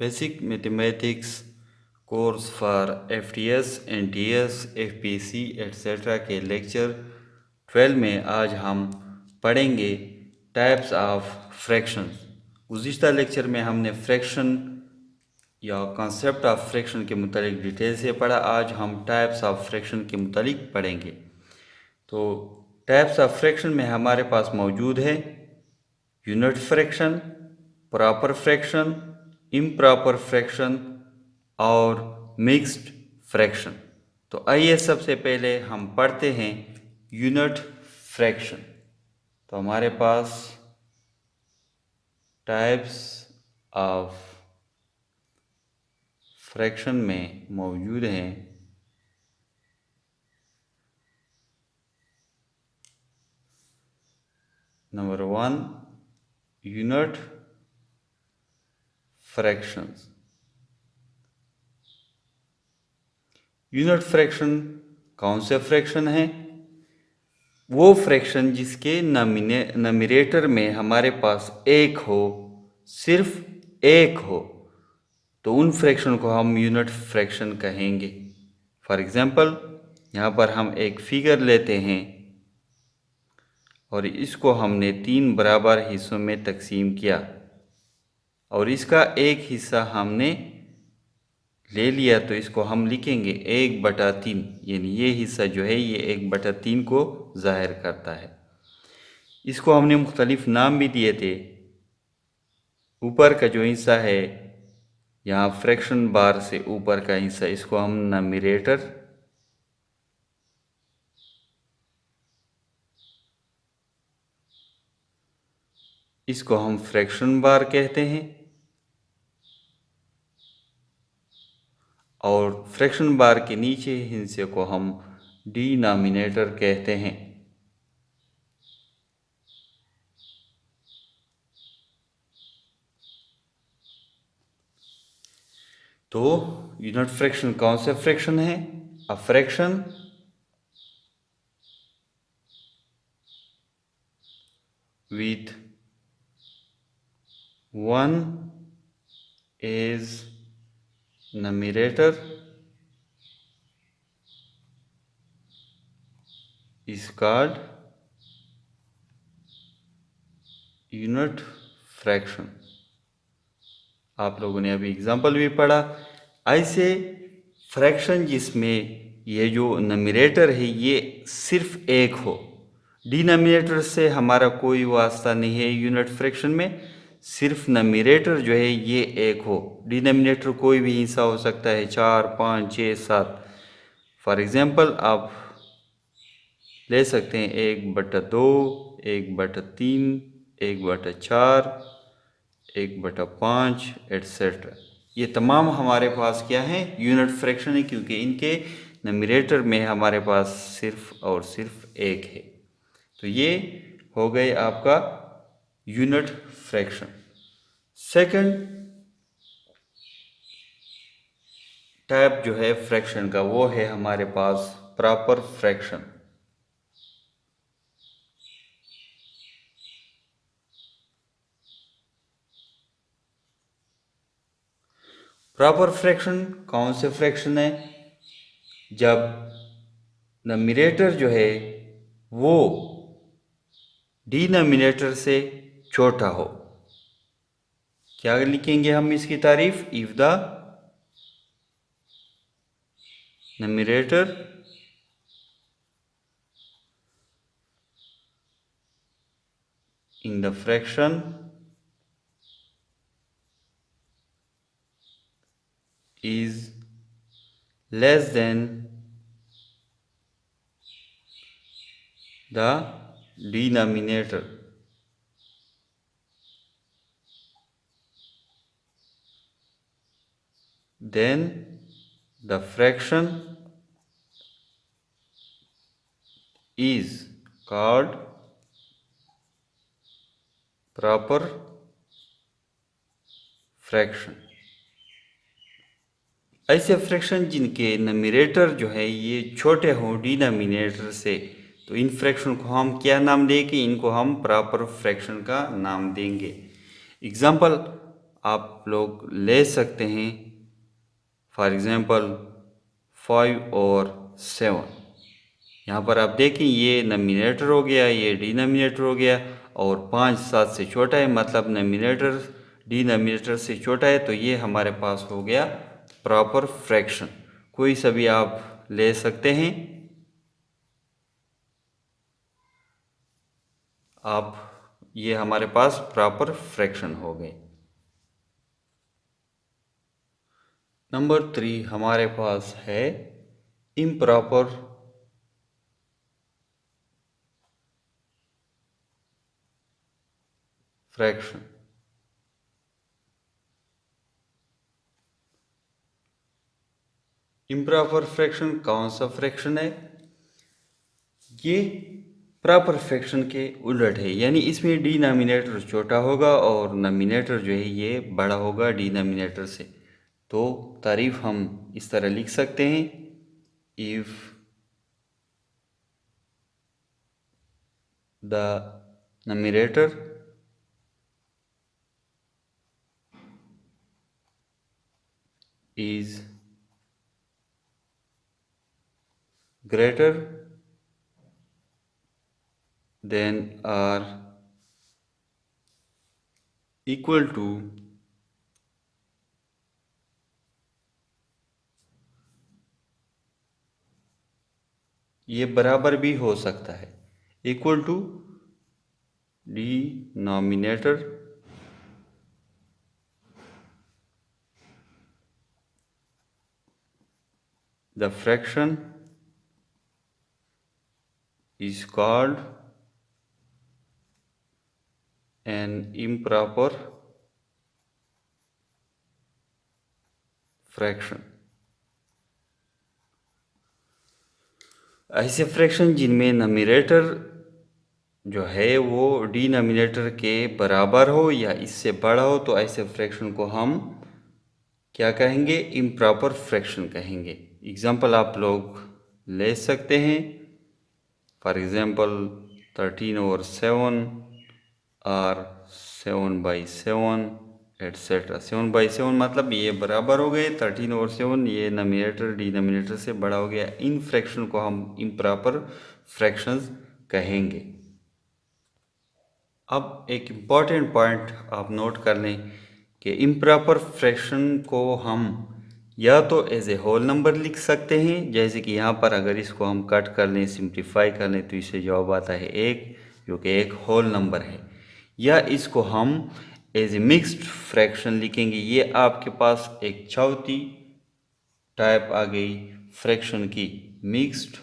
Basic mathematics course for FTS, NTS, FPC etcetera के lecture 12 में आज हम पढ़ेंगे टाइप्स ऑफ फ्रैक्शंस। गुज़िश्ता लेक्चर में हमने फ्रैक्शन या कॉन्सेप्ट ऑफ फ्रैक्शन के मुतालिक डिटेल से पढ़ा। आज हम टाइप्स ऑफ फ्रैक्शन के मुतालिक पढ़ेंगे। तो टाइप्स ऑफ फ्रैक्शन में हमारे पास मौजूद है unit fraction, proper fraction, improper fraction और मिक्स्ड फ्रैक्शन। तो आइए सबसे पहले हम पढ़ते हैं यूनिट फ्रैक्शन। तो हमारे पास टाइप्स ऑफ फ्रैक्शन में मौजूद हैं number 1 unit fractions. Unit fraction कौन से फ्रैक्शन हैं? वो फ्रैक्शन जिसके नमिनेटर में हमारे पास एक हो, सिर्फ एक हो, तो उन फ्रैक्शन को हम यूनिट फ्रैक्शन कहेंगे। फॉर एग्जांपल यहाँ पर हम एक फिगर लेते हैं और इसको हमने 3 बराबर हिस्सों में तकसीम किया और इसका एक हिस्सा हमने ले लिया, तो इसको हम लिखेंगे 1/3, यानी ये हिस्सा जो है ये 1/3 को ज़ाहिर करता है। इसको हमने मुख्तलिफ नाम भी दिए थे। ऊपर का जो हिस्सा है यहाँ फ्रैक्शन बार से ऊपर का हिस्सा, इसको हम नमिनेटर, इसको हम फ्रैक्शन बार कहते हैं, और फ्रैक्शन बार के नीचे हिस्से को हम डिनोमिनेटर कहते हैं। तो यूनिट फ्रैक्शन कौन से फ्रैक्शन है? A fraction with 1 as numerator is called unit fraction. आप लोगों ने अभी एग्जाम्पल भी पढ़ा। ऐसे फ्रैक्शन जिसमें ये जो नमिनेटर है ये सिर्फ एक हो, डिनोमिनेटर से हमारा कोई वास्ता नहीं है। यूनिट फ्रैक्शन में सिर्फ नमिनेटर जो है ये एक हो, डिनोमिनेटर कोई भी हिस्सा हो सकता है, 4, 5, 6, 7। फॉर एग्जांपल आप ले सकते हैं 1/2, 1/3, 1/4, 1/5 एट्सेट्रा। ये तमाम हमारे पास क्या है? यूनिट फ्रैक्शन है, क्योंकि इनके नमिनेटर में हमारे पास सिर्फ और सिर्फ एक है। तो ये हो गए आपका यूनिट फ्रैक्शन। सेकंड टाइप जो है फ्रैक्शन का वो है हमारे पास प्रॉपर फ्रैक्शन। प्रॉपर फ्रैक्शन कौन से फ्रैक्शन है? जब नमिनेटर जो है वो डिनोमिनेटर से छोटा हो। क्या लिखेंगे हम इसकी तारीफ? If the numerator in the fraction is less than the denominator, then the fraction is called proper fraction. ऐसे फ्रैक्शन जिनके नमिनेटर जो है ये छोटे हों डिनोमिनेटर से, तो इन फ्रैक्शन को हम क्या नाम देंगे? इनको हम प्रॉपर फ्रैक्शन का नाम देंगे। एग्जाम्पल आप लोग ले सकते हैं। फॉर एग्ज़ाम्पल 5 और 7। यहाँ पर आप देखें ये नोमिनेटर हो गया, ये डिनोमिनेटर हो गया, और 5 7 से छोटा है, मतलब नोमिनेटर डिनोमिनेटर से छोटा है, तो ये हमारे पास हो गया प्रॉपर फ्रैक्शन। कोई सा भी आप ले सकते हैं। ये हमारे पास प्रॉपर फ्रैक्शन हो गए। नंबर 3 हमारे पास है इम्प्रॉपर फ्रैक्शन। इम्प्रॉपर फ्रैक्शन कौन सा फ्रैक्शन है? ये प्रॉपर फ्रैक्शन के उलट है, यानी इसमें डिनोमिनेटर छोटा होगा और नोमिनेटर जो है ये बड़ा होगा डिनोमिनेटर से। तो तारीफ हम इस तरह लिख सकते हैं, if the numerator is greater than or equal to ये बराबर भी हो सकता है, equal to denominator the fraction is called an improper fraction। ऐसे फ्रैक्शन जिनमें नोमिनेटर जो है वो डिनोमिनेटर के बराबर हो या इससे बड़ा हो, तो ऐसे फ्रैक्शन को हम क्या कहेंगे? इम्प्रॉपर फ्रैक्शन कहेंगे। एग्जाम्पल आप लोग ले सकते हैं, फॉर एग्जाम्पल 13 और 7 और 7/7 एट्सेट्रा। 7/7 मतलब ये बराबर हो गए, 13 और 7 ये नोमिनेटर डिनोमिनेटर से बड़ा हो गया। इन फ्रैक्शन को हम इम्प्रॉपर फ्रैक्शंस कहेंगे। अब एक इम्पॉर्टेंट पॉइंट आप नोट कर लें कि इम्प्रॉपर फ्रैक्शन को हम या तो एज ए होल नंबर लिख सकते हैं, जैसे कि यहाँ पर अगर इसको हम कट कर लें, सिंप्लीफाई कर लें, तो इससे जवाब आता है 1, जो कि एक होल नंबर है। या इसको हम एज ए मिक्स्ड फ्रैक्शन लिखेंगे। ये आपके पास एक चौथी टाइप आ गई फ्रैक्शन की, मिक्स्ड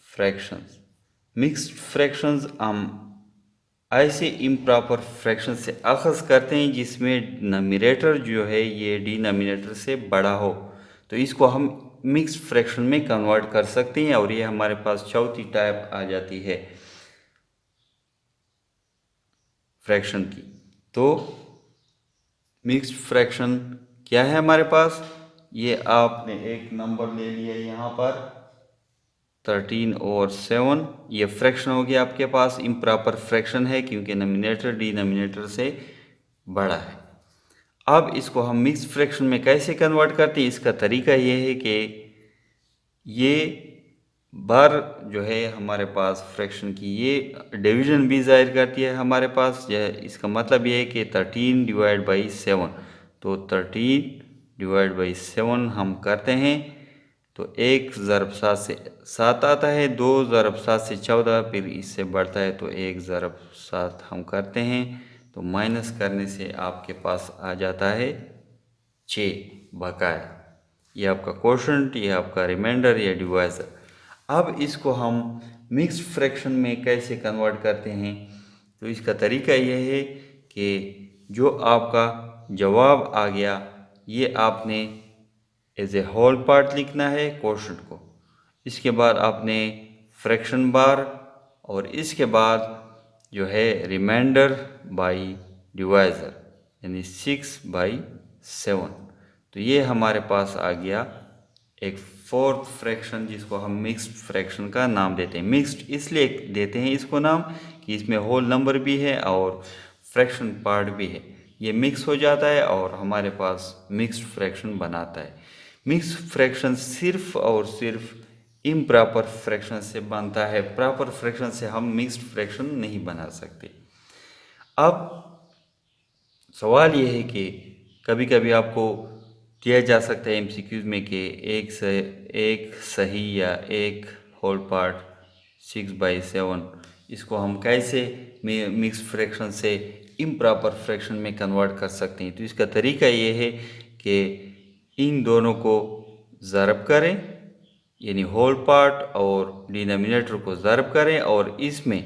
फ्रैक्शंस। मिक्स्ड फ्रैक्शंस हम ऐसे इम्प्रॉपर फ्रैक्शन से अखज़ करते हैं जिसमें नोमिनेटर जो है ये डिनोमिनेटर से बड़ा हो, तो इसको हम मिक्स्ड फ्रैक्शन में कन्वर्ट कर सकते हैं, और ये हमारे पास चौथी टाइप आ जाती है फ्रैक्शन की। तो मिक्स्ड फ्रैक्शन क्या है हमारे पास? ये आपने एक नंबर ले लिया यहाँ पर 13 और 7, ये फ्रैक्शन हो गया आपके पास, इम्प्रॉपर फ्रैक्शन है क्योंकि नोमिनेटर डिनोमिनेटर से बड़ा है। अब इसको हम मिक्स फ्रैक्शन में कैसे कन्वर्ट करते हैं? इसका तरीका ये है कि ये बार जो है हमारे पास फ्रैक्शन की ये डिवीजन भी ज़ाहिर करती है हमारे पास। इसका मतलब ये है कि 13 डिवाइड बाई 7, तो 13 डिवाइड बाई 7 हम करते हैं, तो 1 ज़रब 7 से 7 आता है, 2 ज़रब 7 से 14, फिर इससे बढ़ता है तो 1 ज़रब 7 हम करते हैं, तो माइनस करने से आपके पास आ जाता है 6 बकाया। ये आपका क्वोशंट, ये आपका रिमाइंडर या डिवाइज़र। अब इसको हम मिक्स्ड फ्रैक्शन में कैसे कन्वर्ट करते हैं? तो इसका तरीका यह है कि जो आपका जवाब आ गया ये आपने एज ए होल पार्ट लिखना है क्वोशंट को, इसके बाद आपने फ्रैक्शन बार, और इसके बाद जो है रिमाइंडर बाई डिवाइज़र, यानी 6/7। तो ये हमारे पास आ गया एक फोर्थ फ्रैक्शन जिसको हम मिक्स्ड फ्रैक्शन का नाम देते हैं। मिक्स्ड इसलिए देते हैं इसको नाम कि इसमें होल नंबर भी है और फ्रैक्शन पार्ट भी है, ये मिक्स हो जाता है और हमारे पास मिक्स्ड फ्रैक्शन बनाता है। मिक्स्ड फ्रैक्शन सिर्फ और सिर्फ इम्प्रॉपर फ्रैक्शन से बनता है, प्रॉपर फ्रैक्शन से हम मिक्स्ड फ्रैक्शन नहीं बना सकते। अब सवाल ये है कि कभी कभी आपको दिया जा सकता है एमसीक्यूज में कि एक सही या एक होल पार्ट 6/7, इसको हम कैसे मिक्स फ्रैक्शन से इम्प्रॉपर फ्रैक्शन में कन्वर्ट कर सकते हैं। तो इसका तरीका ये है कि इन दोनों को ज़रब करें, यानी होल पार्ट और डिनोमिनेटर को ज़रब करें और इसमें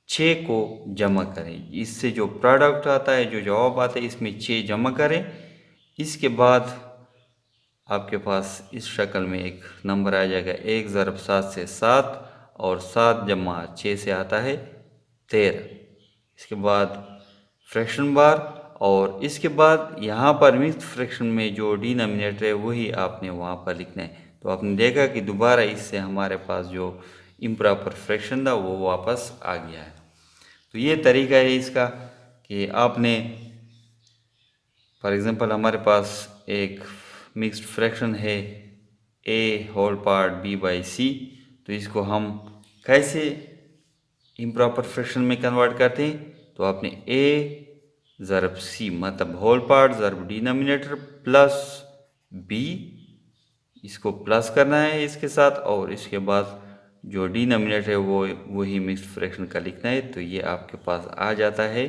6 को जमा करें। इससे जो प्रोडक्ट आता है, जो जवाब आता है, इसमें 6 जमा करें। इसके बाद आपके पास इस शक्ल में एक नंबर आ जाएगा 1 ज़रब 7 से 7 और 7 जमा 6 से आता है 13। इसके बाद फ्रैक्शन बार और इसके बाद यहाँ पर मिक्स फ्रैक्शन में जो डिनोमिनेटर है वही आपने वहाँ पर लिखना है। तो आपने देखा कि दोबारा इससे हमारे पास जो इम्प्रॉपर फ्रैक्शन था वो वापस आ गया है। तो ये तरीका है इसका कि आपने फॉर एग्ज़ाम्पल हमारे पास एक मिक्स्ड फ्रैक्शन है a होल पार्ट b/c, तो इसको हम कैसे इम्प्रॉपर फ्रैक्शन में कन्वर्ट करते हैं। तो आपने a ज़रब c मतलब होल पार्ट ज़रब डिनोमिनेटर प्लस b, इसको प्लस करना है इसके साथ और इसके बाद जो डिनोमिनेटर है वो वही मिक्स्ड फ्रैक्शन का लिखना है। तो ये आपके पास आ जाता है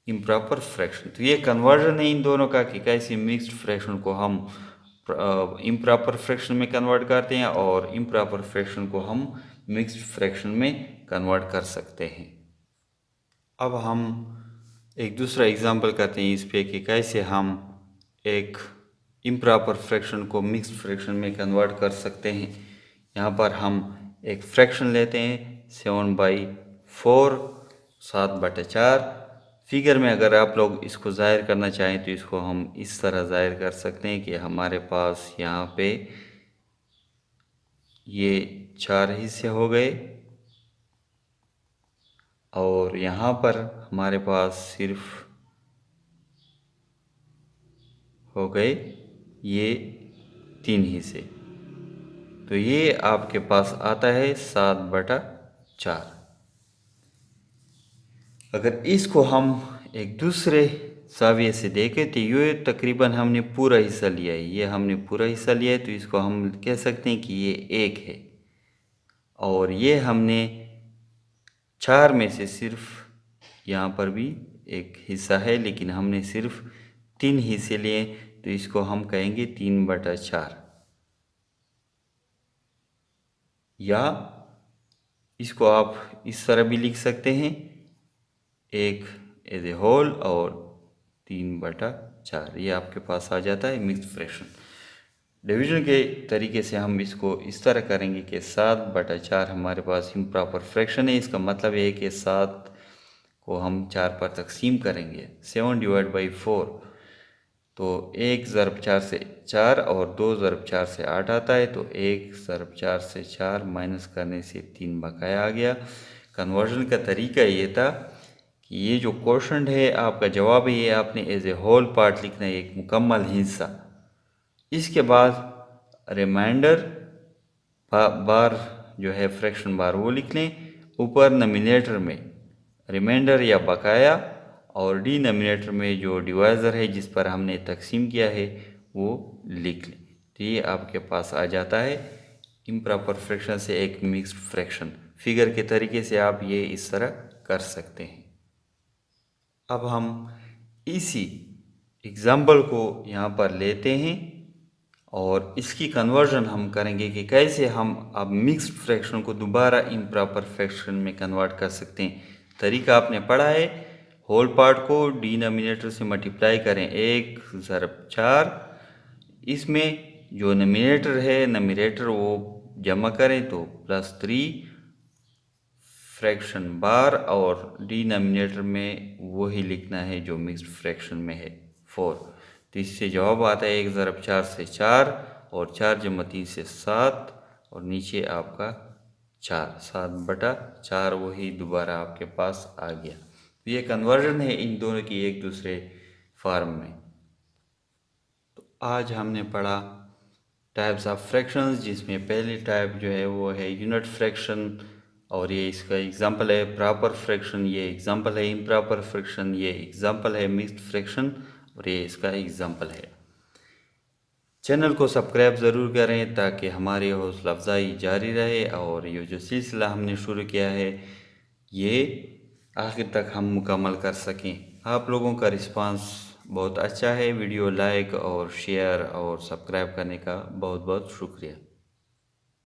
इम्प्रॉपर फ्रैक्शन। तो ये कन्वर्जन है इन दोनों का कि कैसे मिक्स्ड फ्रैक्शन को हम इम्प्रॉपर फ्रैक्शन में कन्वर्ट करते हैं और इम्प्रॉपर फ्रैक्शन को हम मिक्स्ड फ्रैक्शन में कन्वर्ट कर सकते हैं। अब हम एक दूसरा एग्जांपल करते हैं इस पे कि कैसे हम एक इम्प्रॉपर फ्रैक्शन को मिक्स्ड फ्रैक्शन में कन्वर्ट कर सकते हैं। यहाँ पर हम एक फ्रैक्शन लेते हैं 7/4 7/4। फिगर में अगर आप लोग इसको ज़ाहिर करना चाहें तो इसको हम इस तरह ज़ाहिर कर सकते हैं कि हमारे पास यहाँ पे ये 4 हिस्से हो गए और यहाँ पर हमारे पास सिर्फ हो गए ये 3 हिस्से। तो ये आपके पास आता है 7/4। अगर इसको हम एक दूसरे जाविये से देखें तो ये तकरीबन हमने पूरा हिस्सा लिया है, ये हमने पूरा हिस्सा लिया है, तो इसको हम कह सकते हैं कि ये 1 है और ये हमने 4 में से सिर्फ यहाँ पर भी एक हिस्सा है लेकिन हमने सिर्फ 3 हिस्से लिए, तो इसको हम कहेंगे 3/4। या इसको आप इस तरह भी लिख सकते हैं, 1 एज ए होल और 3/4। ये आपके पास आ जाता है मिक्स्ड फ्रैक्शन। डिवीजन के तरीके से हम इसको इस तरह करेंगे कि 7/4 हमारे पास इम्प्रॉपर फ्रैक्शन है। इसका मतलब ये है कि 7 को हम 4 पर तकसीम करेंगे। 7/4 तो 1 ज़रब 4 से 4 और 2 ज़रब 4 से 8 आता है, तो 1 ज़रब 4 से 4 माइनस करने से 3 बकाया आ गया। कन्वर्जन का तरीका ये था कि ये जो क्वेश्चन है आपका जवाब है, ये आपने एज ए होल पार्ट लिखना है, एक मुकम्मल हिस्सा। इसके बाद रिमाइंडर बार जो है फ्रैक्शन बार वो लिख लें, ऊपर नोमिनेटर में रिमाइंडर या बकाया और डिनोमिनेटर में जो डिवाइज़र है जिस पर हमने तकसीम किया है वो लिख लें। तो ये आपके पास आ जाता है इम्प्रॉपर फ्रैक्शन से एक मिक्स्ड फ्रैक्शन। फिगर के तरीके से आप ये इस तरह कर सकते हैं। अब हम इसी एग्ज़ाम्पल को यहाँ पर लेते हैं और इसकी कन्वर्जन हम करेंगे कि कैसे हम अब मिक्स्ड फ्रैक्शन को दोबारा इम्प्रॉपर फ्रैक्शन में कन्वर्ट कर सकते हैं। तरीका आपने पढ़ा है, होल पार्ट को डिनोमिनेटर से मल्टीप्लाई करें 1 ज़रब 4, इसमें जो नोमिनेटर है नोमिनेटर वो जमा करें तो +3 फ्रैक्शन बार और डिनोमिनेटर में वही लिखना है जो मिक्स्ड फ्रैक्शन में है 4। तो इससे जवाब आता है 1 ज़रब 4 से 4 और 4 जमा 3 से 7 और नीचे आपका 4 7/4 वही दोबारा आपके पास आ गया। ये कन्वर्जन है इन दोनों की एक दूसरे फॉर्म में। तो आज हमने पढ़ा टाइप्स ऑफ फ्रैक्शंस, जिसमें पहली टाइप जो है वो है यूनिट फ्रैक्शन, और ये इसका एग्जांपल है प्रॉपर फ्रैक्शन, ये एग्जांपल है इम्प्रॉपर फ्रैक्शन, ये एग्जांपल है मिक्स्ड फ्रैक्शन, और ये इसका एग्जांपल है। चैनल को सब्सक्राइब ज़रूर करें ताकि हमारी हौसला अफजाई जारी रहे, और ये जो सिलसिला हमने शुरू किया है ये आखिर तक हम मुकम्मल कर सकें। आप लोगों का रिस्पांस बहुत अच्छा है। वीडियो लाइक और शेयर और सब्सक्राइब करने का बहुत बहुत शुक्रिया।